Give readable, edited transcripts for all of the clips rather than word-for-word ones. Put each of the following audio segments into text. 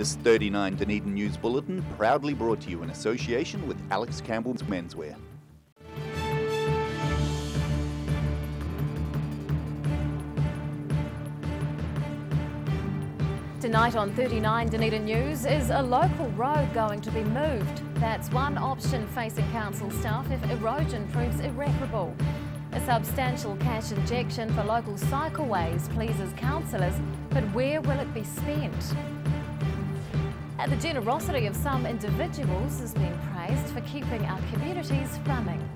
This 39 Dunedin News Bulletin proudly brought to you in association with Alex Campbell's Menswear. Tonight on 39 Dunedin News, is a local road going to be moved? That's one option facing council staff if erosion proves irreparable. A substantial cash injection for local cycleways pleases councillors, but where will it be spent? And the generosity of some individuals is being praised for keeping our communities running.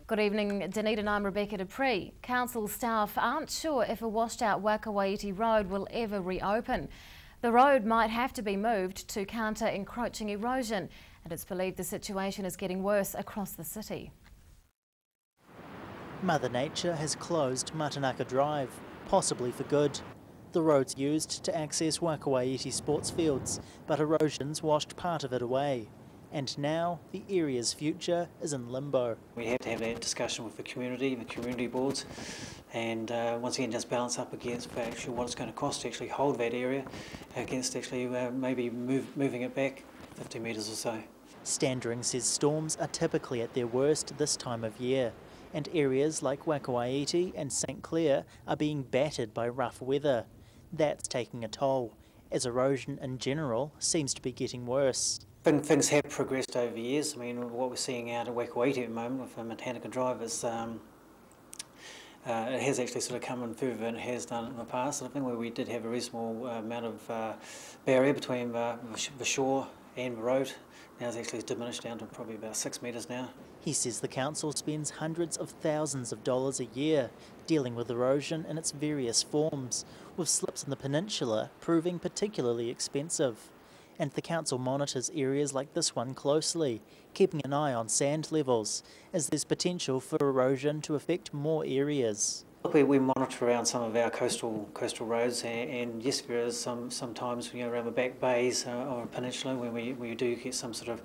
Good evening, Dunedin. I'm Rebecca Depree. Council staff aren't sure if a washed-out Wakawaiti road will ever reopen. The road might have to be moved to counter encroaching erosion, and it's believed the situation is getting worse across the city. Mother Nature has closed Matanaka Drive, possibly for good. The road's used to access Wakawaiti sports fields, but erosion's washed part of it away. And now the area's future is in limbo. We have to have that discussion with the community boards, and once again just balance up against actually what it's going to cost to actually hold that area against actually maybe moving it back 50 metres or so. Standering says storms are typically at their worst this time of year, and areas like Wakawaiti and St Clair are being battered by rough weather. That's taking a toll, as erosion in general seems to be getting worse. Things have progressed over the years. I mean, what we're seeing out at Wakawaiti at the moment with Matanaka Drive is it has actually sort of come in further than it has done in the past. I think where we did have a reasonable amount of barrier between the shore and the road, now it's actually diminished down to probably about 6 metres now. He says the council spends hundreds of thousands of dollars a year dealing with erosion in its various forms, with slips in the peninsula proving particularly expensive. And the council monitors areas like this one closely, keeping an eye on sand levels, as there's potential for erosion to affect more areas. We monitor around some of our coastal roads, and yes, there is sometimes around the back bays or a peninsula when we do get some sort of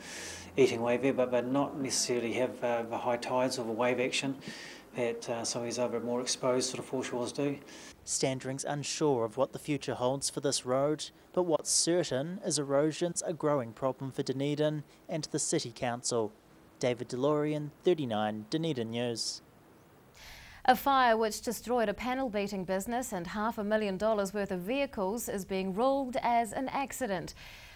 eating wave there, but not necessarily have the high tides or the wave action that some of these other more exposed sort of foreshores do. Standring's unsure of what the future holds for this road, but what's certain is erosion's a growing problem for Dunedin and the City Council. David DeLorean, 39 Dunedin News. A fire which destroyed a panel-beating business and $500,000 worth of vehicles is being ruled as an accident.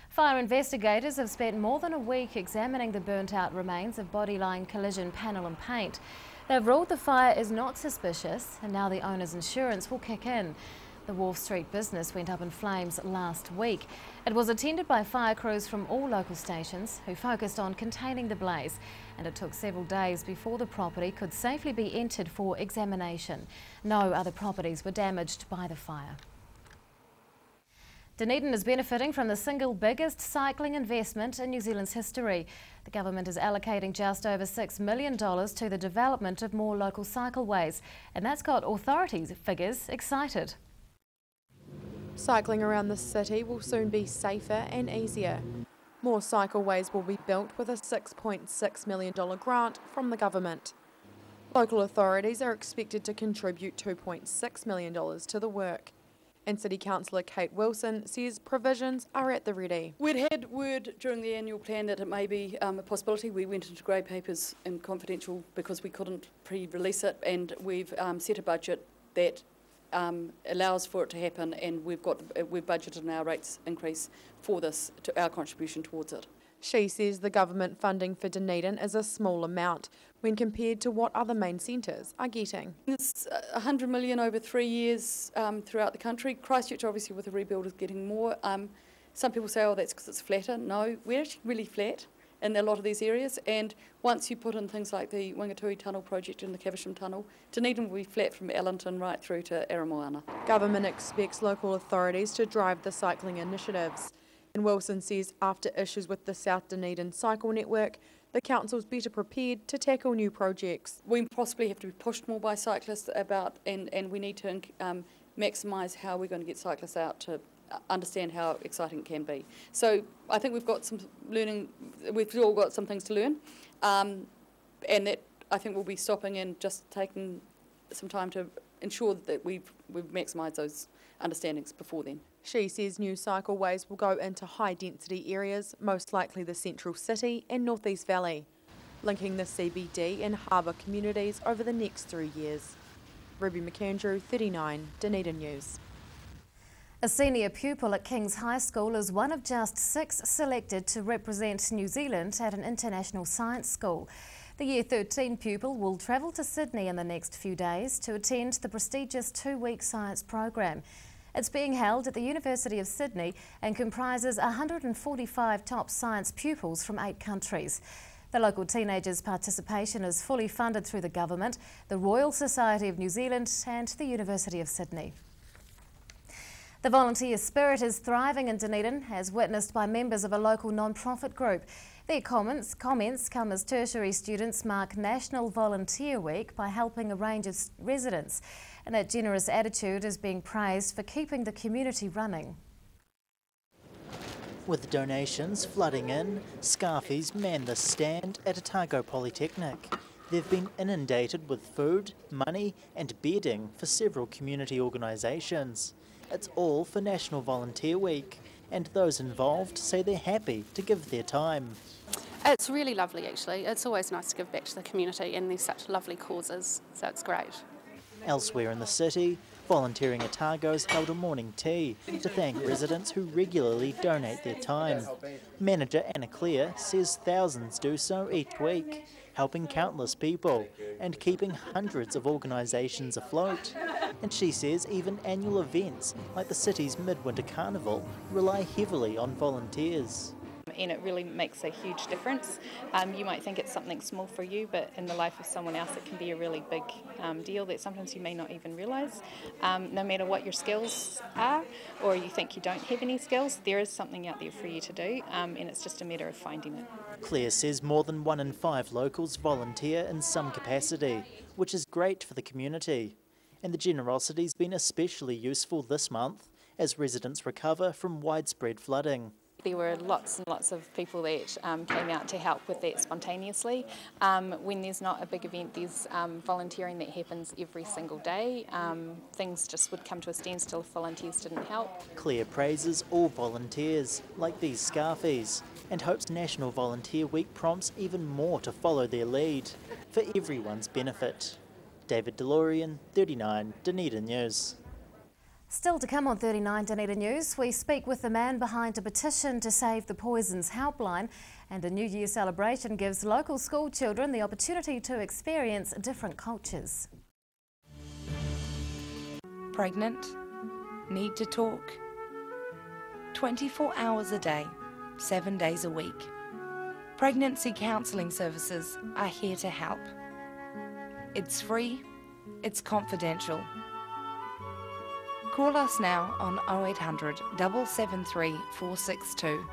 Fire investigators have spent more than a week examining the burnt-out remains of bodyline collision panel and paint. They've ruled the fire is not suspicious, and now the owner's insurance will kick in. The Wharf Street business went up in flames last week. It was attended by fire crews from all local stations who focused on containing the blaze, and it took several days before the property could safely be entered for examination. No other properties were damaged by the fire. Dunedin is benefiting from the single biggest cycling investment in New Zealand's history. The government is allocating just over $6 million to the development of more local cycleways, and that's got authorities' figures excited. Cycling around the city will soon be safer and easier. More cycleways will be built with a $6.6 million grant from the government. Local authorities are expected to contribute $2.6 million to the work. And City Councillor Kate Wilson says provisions are at the ready. We'd had word during the annual plan that it may be a possibility. We went into grey papers and confidential because we couldn't pre-release it, and we've set a budget that allows for it to happen, and we've budgeted our rates increase for this, to our contribution towards it. She says the government funding for Dunedin is a small amount when compared to what other main centres are getting. It's $100 million over 3 years throughout the country. Christchurch, obviously, with the rebuild is getting more. Some people say, oh, that's because it's flatter. No, we're actually really flat in a lot of these areas, and once you put in things like the Wangatui Tunnel project and the Caversham Tunnel, Dunedin will be flat from Allenton right through to Aramoana. Government expects local authorities to drive the cycling initiatives. And Wilson says after issues with the South Dunedin cycle network, the council's better prepared to tackle new projects. We possibly have to be pushed more by cyclists about, and we need to maximise how we're going to get cyclists out to understand how exciting it can be. So I think we've got some learning, we've all got some things to learn, and that I think we'll be stopping and just taking some time to ensure that we've maximised those understandings before then. She says new cycleways will go into high-density areas, most likely the central city and Northeast Valley, linking the CBD and harbour communities over the next 3 years. Ruby McAndrew, 39, Dunedin News. A senior pupil at King's High School is one of just 6 selected to represent New Zealand at an international science school. The Year 13 pupil will travel to Sydney in the next few days to attend the prestigious 2-week science program. It's being held at the University of Sydney and comprises 145 top science pupils from 8 countries. The local teenagers' participation is fully funded through the government, the Royal Society of New Zealand and the University of Sydney. The volunteer spirit is thriving in Dunedin, as witnessed by members of a local non-profit group. Their comments come as tertiary students mark National Volunteer Week by helping a range of residents. And that generous attitude is being praised for keeping the community running. With donations flooding in, Scarfies man the stand at Otago Polytechnic. They've been inundated with food, money and bedding for several community organisations. It's all for National Volunteer Week, and those involved say they're happy to give their time. It's really lovely actually. It's always nice to give back to the community, and there's such lovely causes, so it's great. Elsewhere in the city, Volunteering Otago's held a morning tea to thank residents who regularly donate their time. Manager Anna Clare says thousands do so each week, helping countless people and keeping hundreds of organisations afloat. And she says even annual events like the city's Midwinter Carnival rely heavily on volunteers. And it really makes a huge difference. You might think it's something small for you, but in the life of someone else it can be a really big deal that sometimes you may not even realise. No matter what your skills are, or you think you don't have any skills, there is something out there for you to do, and it's just a matter of finding it. Claire says more than 1 in 5 locals volunteer in some capacity, which is great for the community. And the generosity's been especially useful this month as residents recover from widespread flooding. There were lots and lots of people that came out to help with that spontaneously. When there's not a big event, there's volunteering that happens every single day. Things just would come to a standstill if volunteers didn't help. Claire praises all volunteers, like these Scarfies, and hopes National Volunteer Week prompts even more to follow their lead, for everyone's benefit. David DeLorean, 39, Dunedin News. Still to come on 39 Dunedin News, we speak with the man behind a petition to save the poisons helpline, and a New Year celebration gives local school children the opportunity to experience different cultures. Pregnant? Need to talk? 24 hours a day, 7 days a week. Pregnancy counselling services are here to help. It's free, it's confidential. Call us now on 0800 773 462.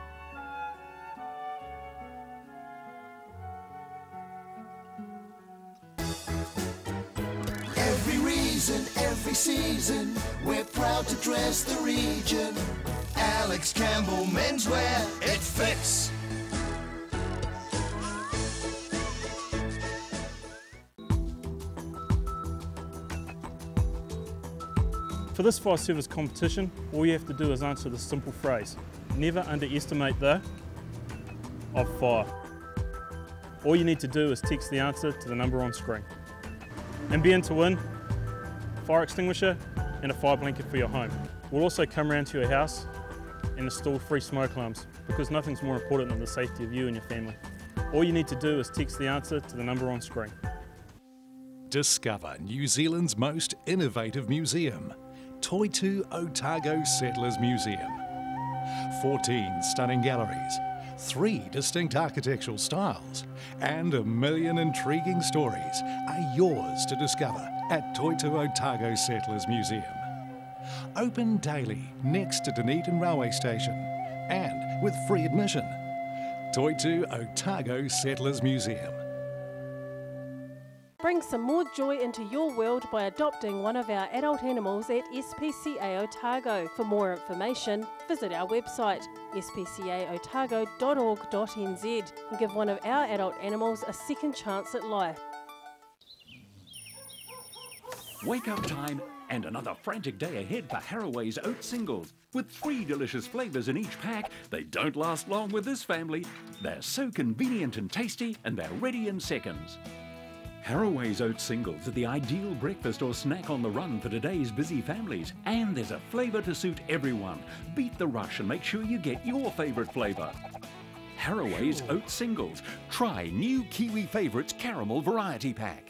Every reason, every season, we're proud to dress the region. Alex Campbell Menswear, it fits. For this fire service competition, all you have to do is answer this simple phrase: never underestimate the of fire. All you need to do is text the answer to the number on screen. And be in to win a fire extinguisher and a fire blanket for your home. We'll also come around to your house and install free smoke alarms, because nothing's more important than the safety of you and your family. All you need to do is text the answer to the number on screen. Discover New Zealand's most innovative museum, Toitu Otago Settlers Museum. 14 stunning galleries, 3 distinct architectural styles, and 1 million intriguing stories are yours to discover at Toitu Otago Settlers Museum. Open daily next to Dunedin Railway Station and with free admission. Toitu Otago Settlers Museum. Bring some more joy into your world by adopting one of our adult animals at SPCA Otago. For more information, visit our website spcaotago.org.nz and give one of our adult animals a second chance at life. Wake up time and another frantic day ahead for Haraway's Oat Singles. With 3 delicious flavours in each pack, they don't last long with this family. They're so convenient and tasty, and they're ready in seconds. Haraway's Oat Singles are the ideal breakfast or snack on the run for today's busy families. And there's a flavour to suit everyone. Beat the rush and make sure you get your favourite flavour. Haraway's Oat Singles. Try new Kiwi Favourites Caramel Variety Pack.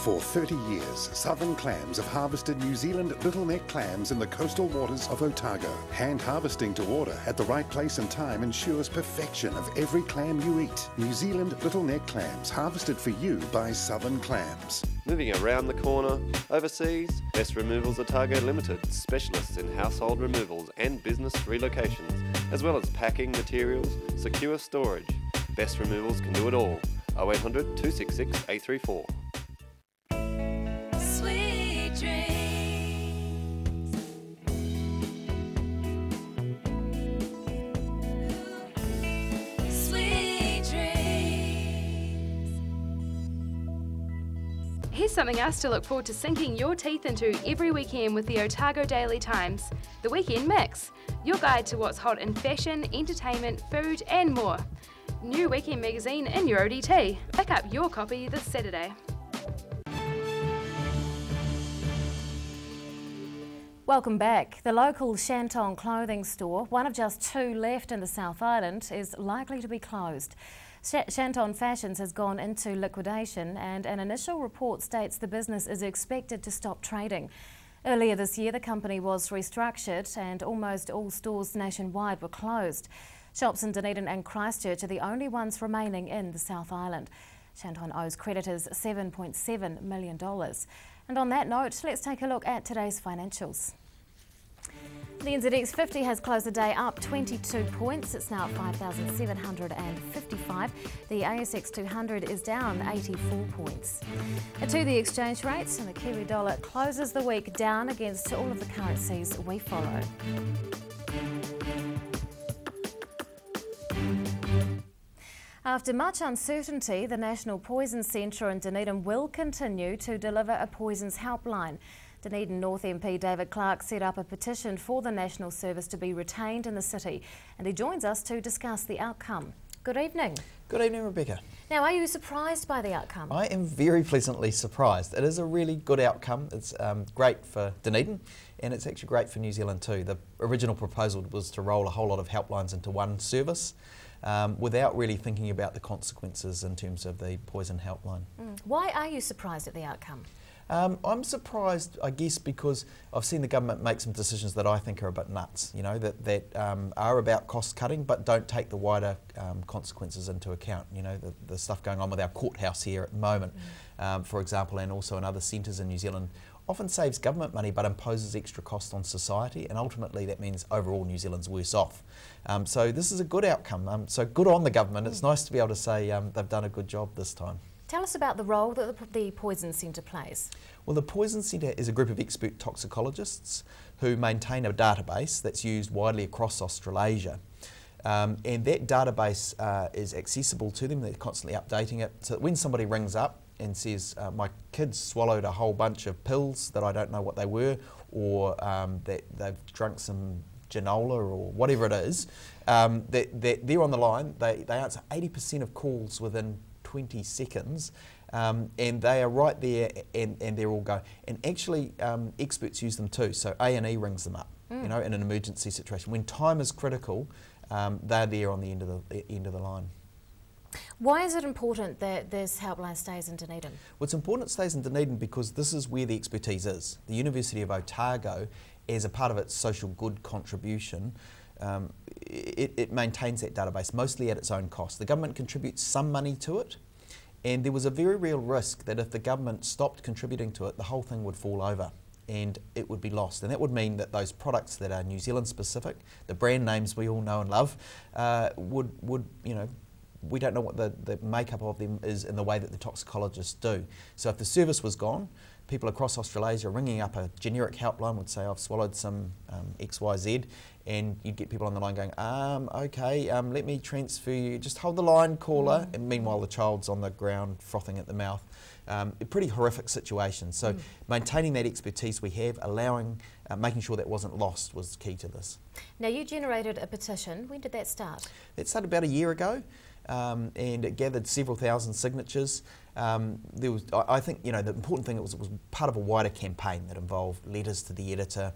For 30 years, Southern Clams have harvested New Zealand littleneck clams in the coastal waters of Otago. Hand harvesting to order at the right place and time ensures perfection of every clam you eat. New Zealand littleneck clams, harvested for you by Southern Clams. Moving around the corner, overseas, Best Removals Otago Limited, specialists in household removals and business relocations, as well as packing materials, secure storage. Best Removals can do it all. 0800 266 834. Sweet dreams. Sweet dreams. Here's something else to look forward to sinking your teeth into every weekend with the Otago Daily Times, the Weekend Mix, your guide to what's hot in fashion, entertainment, food and more. New weekend magazine in your ODT. Pick up your copy this Saturday. Welcome back. The local Shanton clothing store, one of just 2 left in the South Island, is likely to be closed. Shanton Fashions has gone into liquidation, and an initial report states the business is expected to stop trading. Earlier this year, the company was restructured and almost all stores nationwide were closed. Shops in Dunedin and Christchurch are the only ones remaining in the South Island. Shanton owes creditors $7.7 million. And on that note, let's take a look at today's financials. The NZX 50 has closed the day up 22 points. It's now at 5,755. The ASX 200 is down 84 points. And to the exchange rates, and the Kiwi dollar closes the week down against all of the currencies we follow. After much uncertainty, the National Poison Centre in Dunedin will continue to deliver a poisons helpline. Dunedin North MP David Clark set up a petition for the National Service to be retained in the city, and he joins us to discuss the outcome. Good evening. Good evening, Rebecca. Now, are you surprised by the outcome? I am very pleasantly surprised. It is a really good outcome. It's great for Dunedin, and it's actually great for New Zealand too. The original proposal was to roll a whole lot of helplines into one service, without really thinking about the consequences in terms of the poison helpline. Why are you surprised at the outcome? I'm surprised, I guess, because I've seen the government make some decisions that I think are a bit nuts, you know, that are about cost cutting but don't take the wider consequences into account. You know, the stuff going on with our courthouse here at the moment, for example, and also in other centres in New Zealand, often saves government money but imposes extra cost on society, and ultimately that means overall New Zealand's worse off. So this is a good outcome. So good on the government. It's nice to be able to say they've done a good job this time. Tell us about the role that the Poison Centre plays. Well, the Poison Centre is a group of expert toxicologists who maintain a database that's used widely across Australasia. And that database is accessible to them. They're constantly updating it. So that when somebody rings up and says, my kids swallowed a whole bunch of pills that I don't know what they were, or that they've drunk some Genola or whatever it is, they're on the line. They answer 80% of calls within 20 seconds, and they are right there, and they're all go. And actually, experts use them too. So A&E rings them up, you know, in an emergency situation. When time is critical, they're there on the end of the line. Why is it important that this helpline stays in Dunedin? Well, it's important it stays in Dunedin because this is where the expertise is. The University of Otago, as a part of its social good contribution, it maintains that database mostly at its own cost. The government contributes some money to it, And there was a very real risk that if the government stopped contributing to it, the whole thing would fall over and it would be lost. And that would mean that those products that are New Zealand specific, the brand names we all know and love, would you know, we don't know what the makeup of them is in the way that the toxicologists do. So if the service was gone, people across Australasia ringing up a generic helpline would say, I've swallowed some XYZ, and you'd get people on the line going, okay, let me transfer you, just hold the line, caller, and meanwhile the child's on the ground frothing at the mouth. A pretty horrific situation. So maintaining that expertise we have, allowing, making sure that wasn't lost was key to this. Now you generated a petition. When did that start? It started about a year ago. And it gathered several thousand signatures. There was, I think, you know, the important thing, it was part of a wider campaign that involved letters to the editor,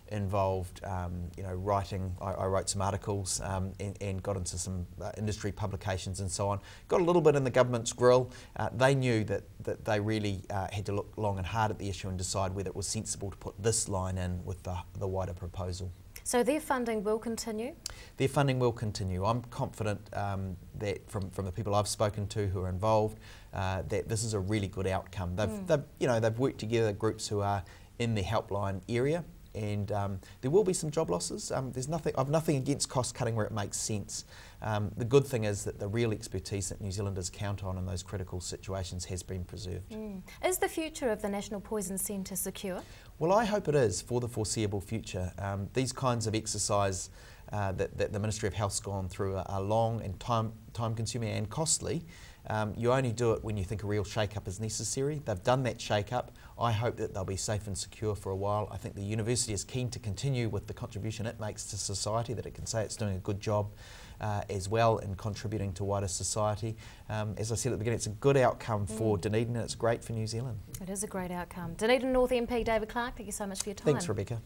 involved, you know, writing. I wrote some articles and got into some industry publications and so on. Got a little bit in the government's grill. They knew that they really had to look long and hard at the issue and decide whether it was sensible to put this line in with the wider proposal. So their funding will continue? Their funding will continue. I'm confident that from the people I've spoken to who are involved, that this is a really good outcome. They've worked together, groups who are in the helpline area, and there will be some job losses. I've nothing against cost cutting where it makes sense. The good thing is that the real expertise that New Zealanders count on in those critical situations has been preserved. Is the future of the National Poison Centre secure? Well, I hope it is for the foreseeable future. These kinds of exercise that the Ministry of Health's gone through are long and time-consuming and costly. You only do it when you think a real shake-up is necessary. They've done that shake-up. I hope that they'll be safe and secure for a while. I think the university is keen to continue with the contribution it makes to society, that it can say it's doing a good job as well in contributing to wider society. As I said at the beginning, it's a good outcome for Dunedin, and it's great for New Zealand. It is a great outcome. Dunedin North MP David Clark, thank you so much for your time. Thanks, Rebecca.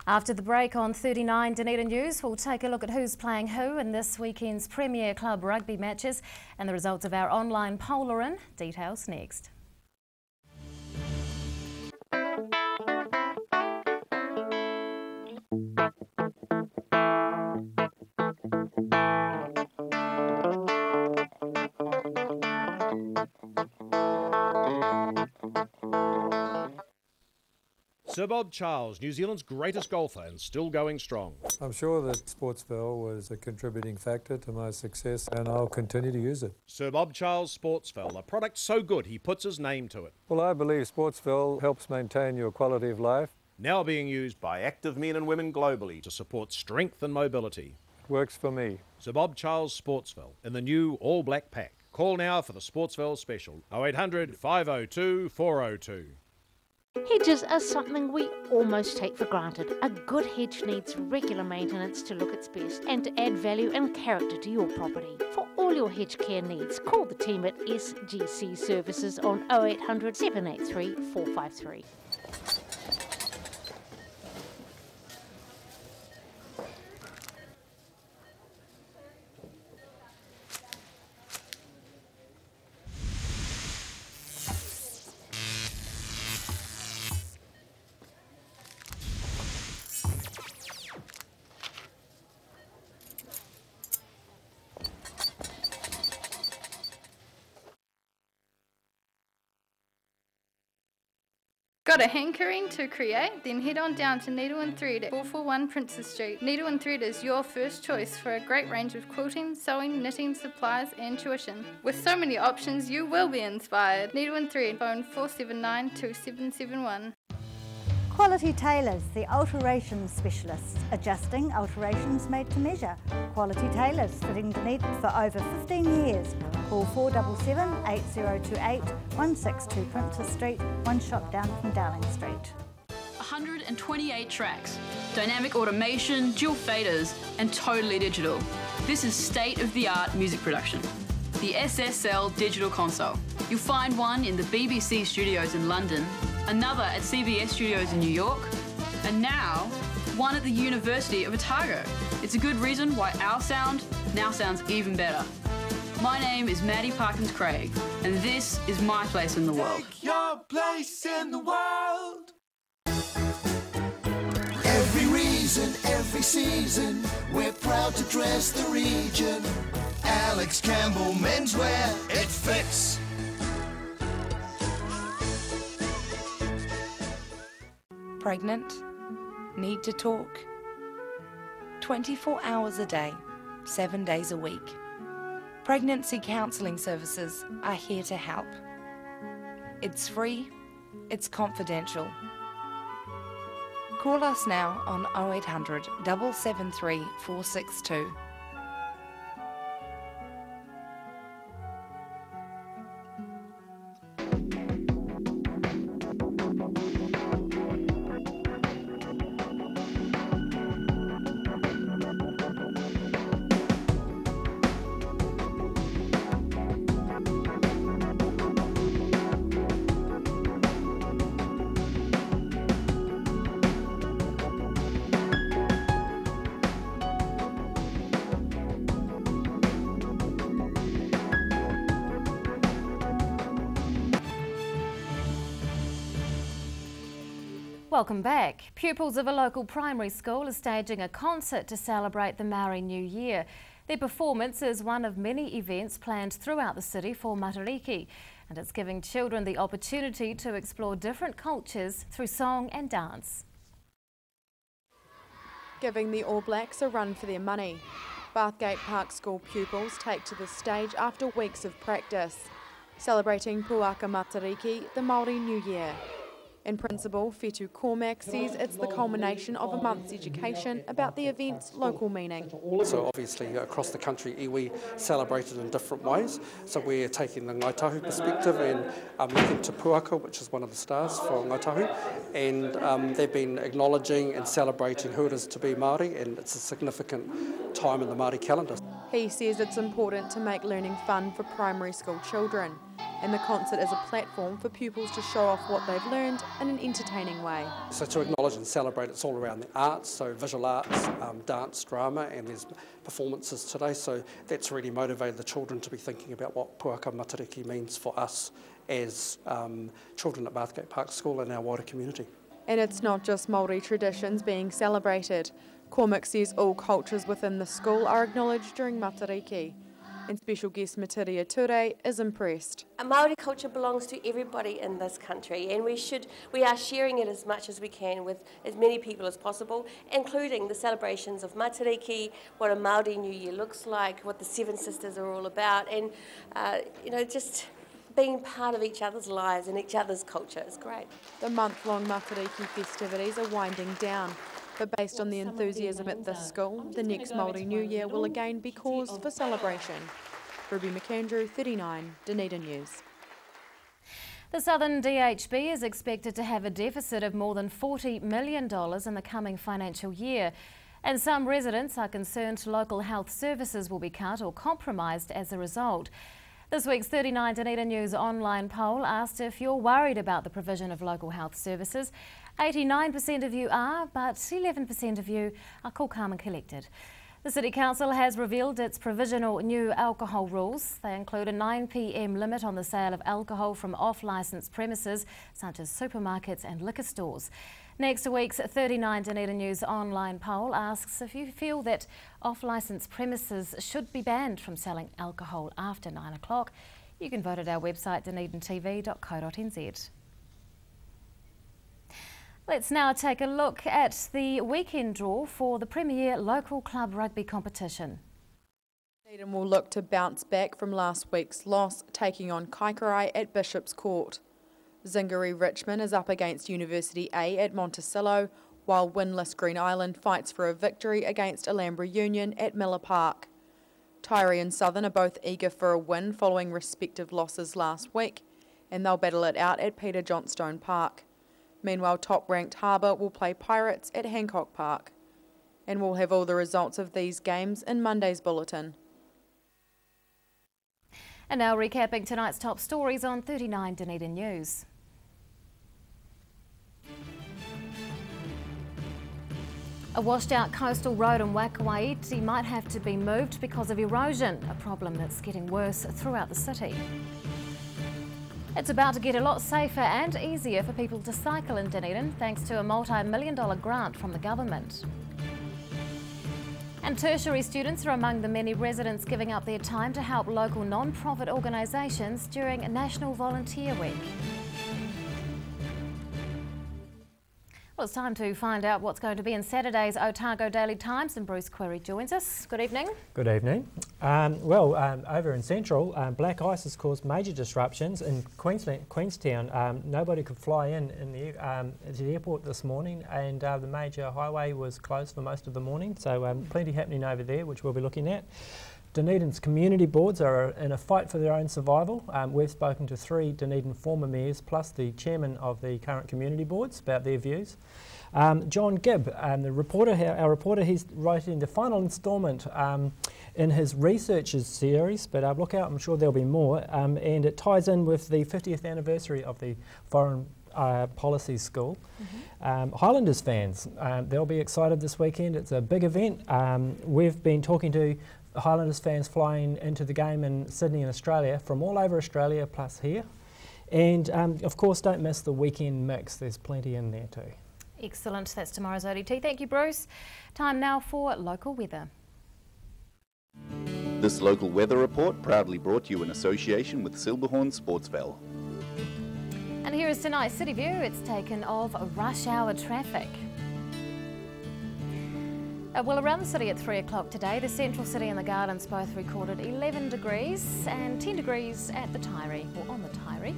After the break on 39 Dunedin News, we'll take a look at who's playing who in this weekend's Premier Club rugby matches and the results of our online poll-in. Details next. Sir Bob Charles, New Zealand's greatest golfer and still going strong. I'm sure that Sportsville was a contributing factor to my success, and I'll continue to use it. Sir Bob Charles Sportsville, a product so good he puts his name to it. Well, I believe Sportsville helps maintain your quality of life. Now being used by active men and women globally to support strength and mobility. It works for me. Sir Bob Charles Sportsville in the new all-black pack. Call now for the Sportsville special. 0800 502 402. Hedges are something we almost take for granted. A good hedge needs regular maintenance to look its best and to add value and character to your property. For all your hedge care needs, call the team at SGC Services on 0800 783 453. Got a hankering to create? Then head on down to Needle and Thread at 441 Princess Street. Needle and Thread is your first choice for a great range of quilting, sewing, knitting, supplies and tuition. With so many options, you will be inspired. Needle and Thread, phone 479 2771. Quality Tailors, the alterations specialists, adjusting alterations made to measure. Quality Tailors, fitting Dunedin for over 15 years. Call 477 8028 162 Princess Street, one shop down from Darling Street. 128 tracks, dynamic automation, dual faders, and totally digital. This is state-of-the-art music production. The SSL Digital Console. You'll find one in the BBC studios in London, another at CBS studios in New York, and now one at the University of Otago. It's a good reason why our sound now sounds even better. My name is Maddie Parkins Craig, and this is my place in the world. Take your place in the world. Every reason, every season, we're proud to dress the region. Alex Campbell Menswear, it fits. Pregnant? Need to talk? 24 hours a day, 7 days a week. Pregnancy counselling services are here to help. It's free, it's confidential. Call us now on 0800 773 462. Welcome back. Pupils of a local primary school are staging a concert to celebrate the Maori New Year. Their performance is one of many events planned throughout the city for Matariki, and it's giving children the opportunity to explore different cultures through song and dance. Giving the All Blacks a run for their money. Bathgate Park School pupils take to the stage after weeks of practice, celebrating Puaka Matariki, the Māori New Year. In principal, Whetu Cormac says it's the culmination of a month's education about the event's local meaning. So obviously across the country iwi celebrated in different ways. So we're taking the Ngāi Tahu perspective and looking to Puaka, which is one of the stars for Ngāi Tahu, and they've been acknowledging and celebrating who it is to be Māori, and it's a significant time in the Māori calendar. He says it's important to make learning fun for primary school children, and the concert is a platform for pupils to show off what they've learned in an entertaining way. So to acknowledge and celebrate, it's all around the arts, so visual arts, dance, drama, and there's performances today, so that's really motivated the children to be thinking about what Puaka Matariki means for us as children at Bathgate Park School and our wider community. And it's not just Māori traditions being celebrated. Cormac says all cultures within the school are acknowledged during Matariki. And special guest Matiria Ture is impressed. Māori culture belongs to everybody in this country, and we are sharing it as much as we can with as many people as possible, including the celebrations of Matariki, what a Māori New Year looks like, what the Seven Sisters are all about, and just being part of each other's lives and each other's culture is great. The month-long Matariki festivities are winding down. But based on the enthusiasm at this school, the next Māori New Year will again be cause for celebration. Ruby McAndrew, 39, Dunedin News. The Southern DHB is expected to have a deficit of more than $40 million in the coming financial year. And some residents are concerned local health services will be cut or compromised as a result. This week's 39 Dunedin News online poll asked if you're worried about the provision of local health services. 89% of you are, but 11% of you are cool, calm and collected. The City Council has revealed its provisional new alcohol rules. They include a 9 p.m. limit on the sale of alcohol from off-licence premises such as supermarkets and liquor stores. Next week's 39 Dunedin News online poll asks if you feel that off-licence premises should be banned from selling alcohol after 9 o'clock. You can vote at our website dunedintv.co.nz. Let's now take a look at the weekend draw for the Premier Local Club Rugby competition. Dunedin will look to bounce back from last week's loss, taking on Kaikorai at Bishop's Court. Zingari Richmond is up against University A at Monticello, while winless Green Island fights for a victory against Alhambra Union at Miller Park. Tyree and Southern are both eager for a win following respective losses last week, and they'll battle it out at Peter Johnstone Park. Meanwhile, top-ranked Harbour will play Pirates at Hancock Park. And we'll have all the results of these games in Monday's bulletin. And now recapping tonight's top stories on 39 Dunedin News. A washed-out coastal road in Wakawaiti might have to be moved because of erosion, a problem that's getting worse throughout the city. It's about to get a lot safer and easier for people to cycle in Dunedin thanks to a multi-million-dollar grant from the government. And tertiary students are among the many residents giving up their time to help local non-profit organisations during National Volunteer Week. Well, it's time to find out what's going to be in Saturday's Otago Daily Times, and Bruce Query joins us. Good evening. Good evening. Over in Central, black ice has caused major disruptions in Queenstown. Nobody could fly in to the airport this morning, and the major highway was closed for most of the morning, so plenty happening over there, which we'll be looking at. Dunedin's community boards are in a fight for their own survival. We've spoken to 3 Dunedin former mayors plus the chairman of the current community boards about their views. John Gibb, our reporter, he's writing the final instalment in his researchers series, but look out, I'm sure there'll be more, and it ties in with the 50th anniversary of the Foreign Policy School. Highlanders fans, they'll be excited this weekend. It's a big event. We've been talking to Highlanders fans flying into the game in Sydney and Australia from all over Australia plus here, and of course don't miss the weekend mix, there's plenty in there too. Excellent, that's tomorrow's ODT. Thank you, Bruce. Time now for local weather. This local weather report proudly brought to you in association with Silberhorn Sportsville. And here is tonight's City View. It's taken of rush hour traffic. Well, around the city at 3 o'clock today, the Central City and the Gardens both recorded 11 degrees and 10 degrees at the Taieri, or on the Taieri.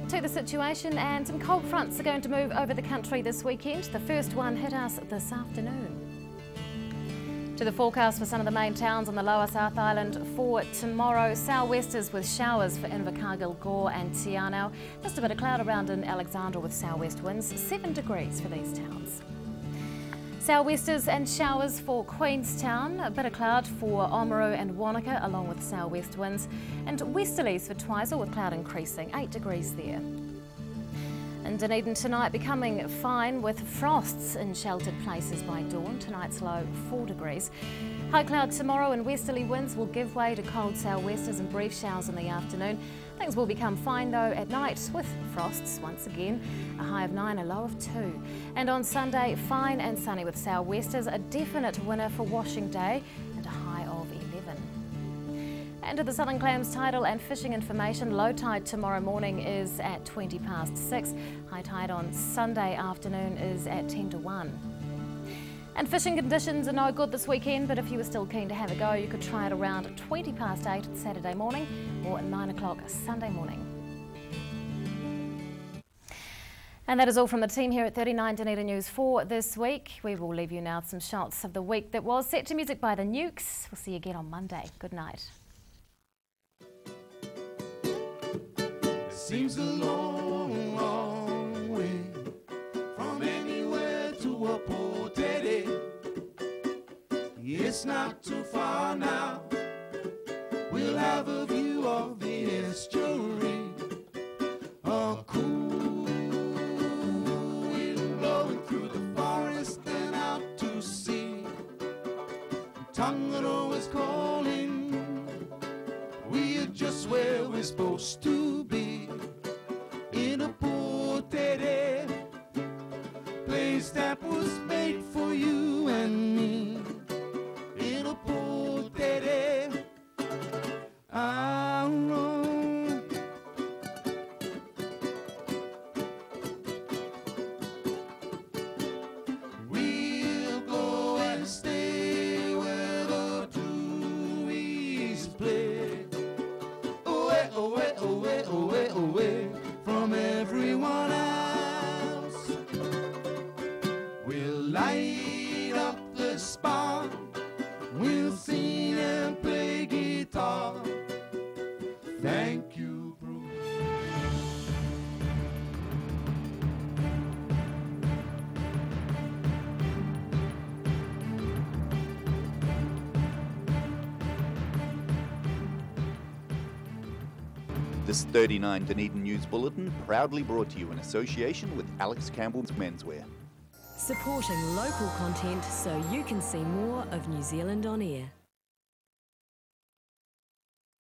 To the situation, and some cold fronts are going to move over the country this weekend. The first one hit us this afternoon. To the forecast for some of the main towns on the lower South Island for tomorrow, sou'westers with showers for Invercargill, Gore and Te Anau. Just a bit of cloud around in Alexandra with sou'west winds, 7 degrees for these towns. Sou'westers and showers for Queenstown, a bit of cloud for Oamaru and Wanaka along with sou'west winds, and westerlies for Twizel with cloud increasing, 8 degrees there. And Dunedin tonight becoming fine with frosts in sheltered places by dawn, tonight's low 4 degrees. High cloud tomorrow and westerly winds will give way to cold sou'westers and brief showers in the afternoon. Things will become fine though at night with frosts once again, a high of 9, a low of 2. And on Sunday, fine and sunny with sou'westers, a definite winner for washing day and a high of 11. And to the Southern Clams tidal and fishing information, low tide tomorrow morning is at 20 past 6. High tide on Sunday afternoon is at 10 to 1. And fishing conditions are no good this weekend, but if you were still keen to have a go, you could try it around 20 past 8 Saturday morning or at 9 o'clock Sunday morning. And that is all from the team here at 39 Dunedin News for this week. We will leave you now with some shots of the week that was, set to music by the Nukes. We'll see you again on Monday. Good night. It seems a long, long way from anywhere to a port. It's not too far now. We'll have a view of the estuary. A cool wind blowing through the forest and out to sea. Tangaro is calling. We are just where we're supposed to be. In a portere, place that was made for you and me. We'll go and stay where the Dewey's play. Away, away, away, away, away from everyone else. We'll light up the spark. We'll sing and play guitar. Thank you, Bruce. This 39 Dunedin News Bulletin proudly brought to you in association with Alex Campbell's Menswear. Supporting local content so you can see more of New Zealand on air.